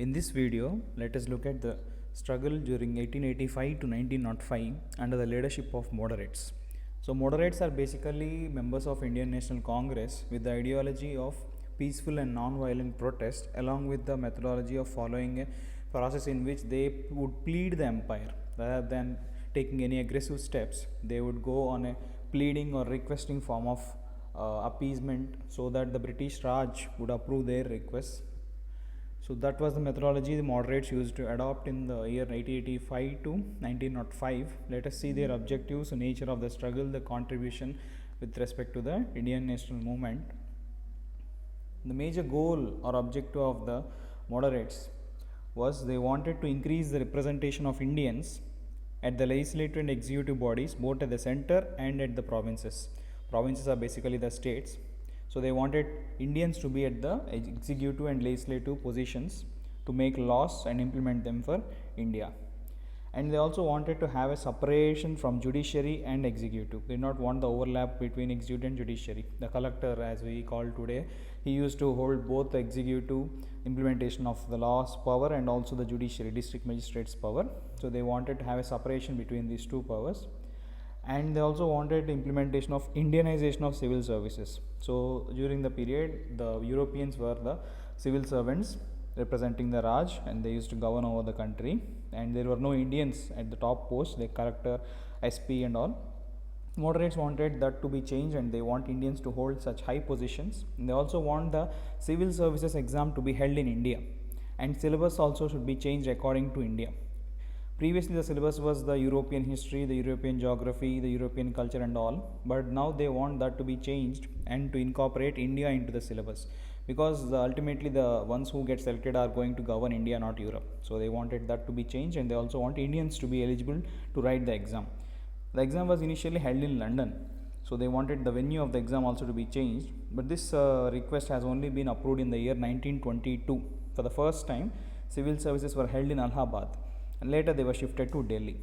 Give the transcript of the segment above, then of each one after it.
In this video, let us look at the struggle during 1885 to 1905 under the leadership of moderates. So, moderates are basically members of Indian National Congress with the ideology of peaceful and non-violent protest, along with the methodology of following a process in which they would plead the empire rather than taking any aggressive steps. They would go on a pleading or requesting form of appeasement so that the British Raj would approve their requests. So that was the methodology the moderates used to adopt in the year 1885 to 1905. Let us see their objectives, the nature of the struggle, the contribution with respect to the Indian national movement. The major goal or objective of the moderates was they wanted to increase the representation of Indians at the legislative and executive bodies, both at the center and at the provinces. Provinces are basically the states. So they wanted Indians to be at the executive and legislative positions to make laws and implement them for India. And they also wanted to have a separation from judiciary and executive. They did not want the overlap between executive and judiciary. The collector, as we call today, he used to hold both the executive implementation of the laws power and also the judiciary, district magistrates power. So they wanted to have a separation between these two powers. And they also wanted implementation of Indianization of civil services. So during the period, the Europeans were the civil servants representing the Raj, and they used to govern over the country, and there were no Indians at the top posts like collector, SP and all. Moderates wanted that to be changed, and they want Indians to hold such high positions. And they also want the civil services exam to be held in India, and syllabus also should be changed according to India. Previously the syllabus was the European history, the European geography, the European culture and all, but now they want that to be changed and to incorporate India into the syllabus, because ultimately the ones who get selected are going to govern India, not Europe. So they wanted that to be changed, and they also want Indians to be eligible to write the exam. The exam was initially held in London, so they wanted the venue of the exam also to be changed, but this request has only been approved in the year 1922. For the first time, civil services were held in Allahabad, and later they were shifted to Delhi.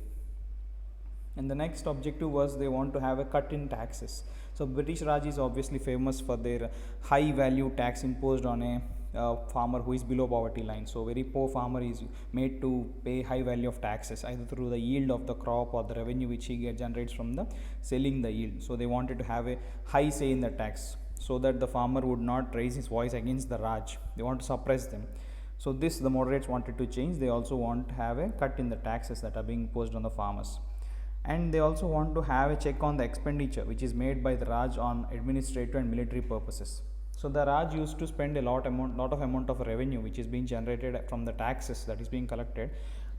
And the next objective was they want to have a cut in taxes. So British Raj is obviously famous for their high value tax imposed on a farmer who is below poverty line. So very poor farmer is made to pay high value of taxes either through the yield of the crop or the revenue which he generates from the selling the yield. So they wanted to have a high say in the tax so that the farmer would not raise his voice against the Raj. They want to suppress them. So this the moderates wanted to change. They also want to have a cut in the taxes that are being imposed on the farmers. And they also want to have a check on the expenditure which is made by the Raj on administrative and military purposes. So the Raj used to spend a lot of amount of revenue which is being generated from the taxes that is being collected.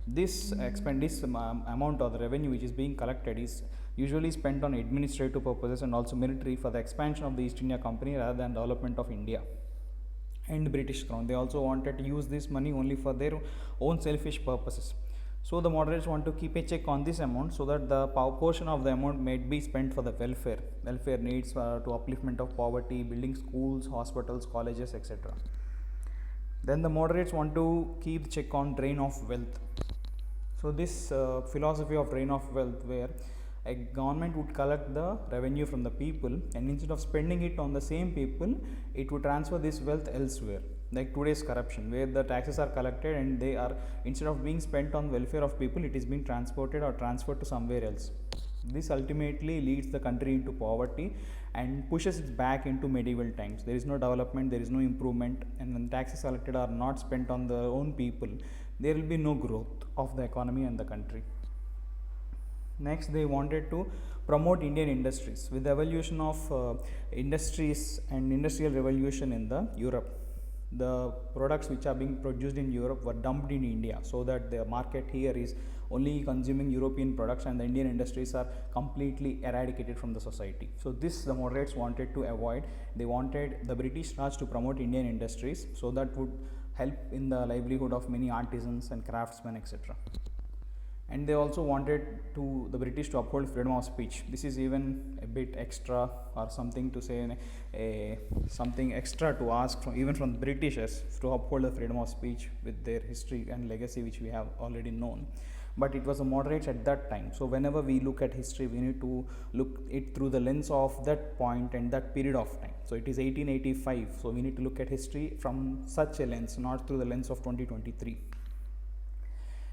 This amount of the revenue which is being collected is usually spent on administrative purposes and also military for the expansion of the East India Company rather than development of India and the British Crown. They also wanted to use this money only for their own selfish purposes. So the moderates want to keep a check on this amount so that the portion of the amount may be spent for the welfare needs, to upliftment of poverty, building schools, hospitals, colleges, etc. Then the moderates want to keep check on drain of wealth. So this philosophy of drain of wealth, where a government would collect the revenue from the people, and instead of spending it on the same people, it would transfer this wealth elsewhere, like today's corruption, where the taxes are collected and they are, instead of being spent on welfare of people, it is being transported or transferred to somewhere else. This ultimately leads the country into poverty and pushes it back into medieval times. There is no development, there is no improvement, and when taxes collected are not spent on their own people, there will be no growth of the economy and the country. Next, they wanted to promote Indian industries. With the evolution of industries and industrial revolution in the Europe, the products which are being produced in Europe were dumped in India, so that the market here is only consuming European products and the Indian industries are completely eradicated from the society. So this the moderates wanted to avoid. They wanted the British Raj to promote Indian industries, so that would help in the livelihood of many artisans and craftsmen, etc. And they also wanted the British to uphold freedom of speech. This is even a bit extra, or something to say, something extra to ask even from the Britishers to uphold the freedom of speech with their history and legacy which we have already known. but it was a moderates at that time. So whenever we look at history, we need to look it through the lens of that point and that period of time. So it is 1885, so we need to look at history from such a lens, not through the lens of 2023.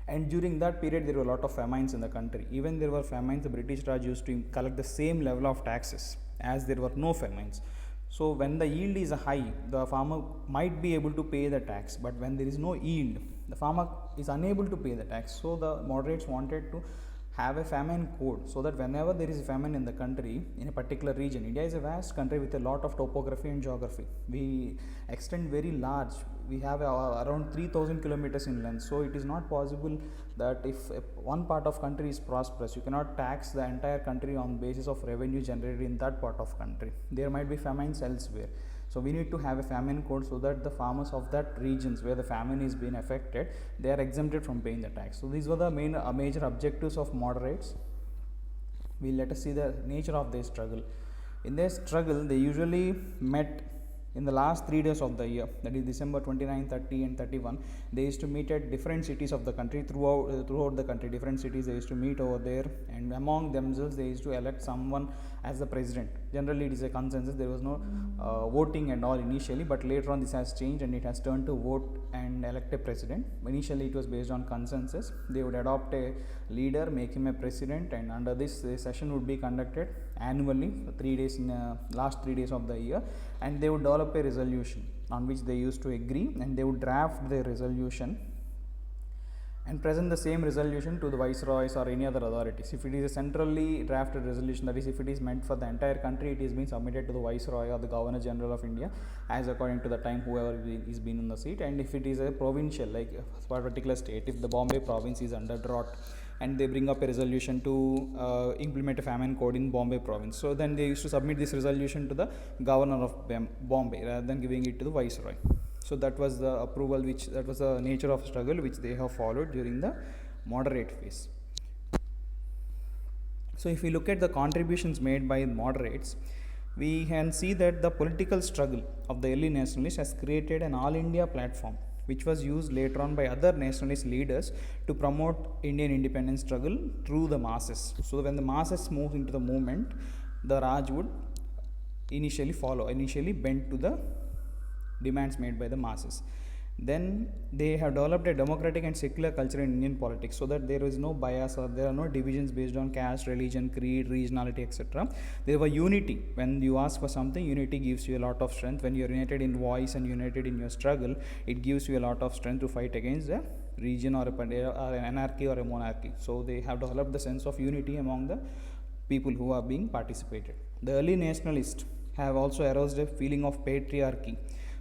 And during that period there were a lot of famines in the country. Even there were famines, the British Raj used to collect the same level of taxes as there were no famines. So when the yield is high, the farmer might be able to pay the tax, but when there is no yield, the farmer is unable to pay the tax. So the moderates wanted to have a famine code, so that whenever there is a famine in the country, in a particular region, India is a vast country with a lot of topography and geography. We extend very large. We have around 3000 kilometers in length. So it is not possible that if one part of country is prosperous, you cannot tax the entire country on basis of revenue generated in that part of country. There might be famines elsewhere. So we need to have a famine code, so that the farmers of that regions where the famine is being affected, they are exempted from paying the tax. So these were the major objectives of moderates. Let us see the nature of their struggle. In their struggle, they usually met in the last 3 days of the year, that is December 29, 30 and 31. They used to meet at different cities of the country, throughout the country, different cities they used to meet over there, and among themselves they used to elect someone as the president. Generally it is a consensus, there was no voting and all initially, but later on this has changed and it has turned to vote and elect a president. Initially it was based on consensus. They would adopt a leader, make him a president, and under this a session would be conducted annually for 3 days in last 3 days of the year, and they would develop a resolution on which they used to agree, and they would draft the resolution and present the same resolution to the viceroys or any other authorities. If it is a centrally drafted resolution, that is, if it is meant for the entire country, it is being submitted to the viceroy or the governor general of India, as according to the time whoever is been in the seat. And if it is a provincial, like for a particular state, if the Bombay province is under drought and they bring up a resolution to implement a famine code in Bombay province, so then they used to submit this resolution to the governor of Bombay rather than giving it to the viceroy. So that was the approval, that was the nature of struggle which they have followed during the moderate phase. So if we look at the contributions made by moderates, we can see that the political struggle of the early nationalists has created an all India platform, which was used later on by other nationalist leaders to promote Indian independence struggle through the masses. So when the masses moved into the movement, the Raj would initially bend to the demands made by the masses. Then they have developed a democratic and secular culture in Indian politics, so that there is no bias or there are no divisions based on caste, religion, creed, regionality, etc. There was unity. When you ask for something, unity gives you a lot of strength. When you are united in voice and united in your struggle, it gives you a lot of strength to fight against a region or an anarchy or a monarchy. So they have developed the sense of unity among the people who are being participated. The early nationalists have also aroused a feeling of patriarchy.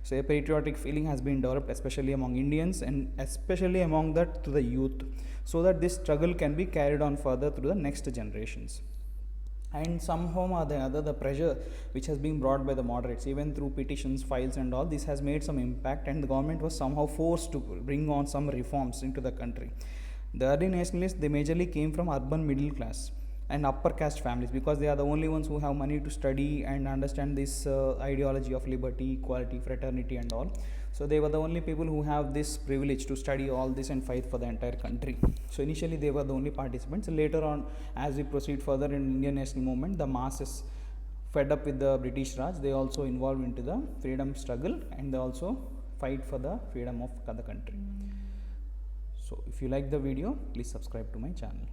So a patriotic feeling has been developed, especially among Indians and especially among that to the youth, so that this struggle can be carried on further through the next generations. And somehow or the other, the pressure which has been brought by the moderates, even through petitions, files and all, this has made some impact, and the government was somehow forced to bring on some reforms into the country. The early nationalists, they majorly came from urban middle class and upper caste families, because they are the only ones who have money to study and understand this ideology of liberty, equality, fraternity and all. So they were the only people who have this privilege to study all this and fight for the entire country. So initially they were the only participants. Later on, as we proceed further in Indian national movement, the masses, fed up with the British Raj, they also involved into the freedom struggle, and they also fight for the freedom of the country. So if you like the video, please subscribe to my channel.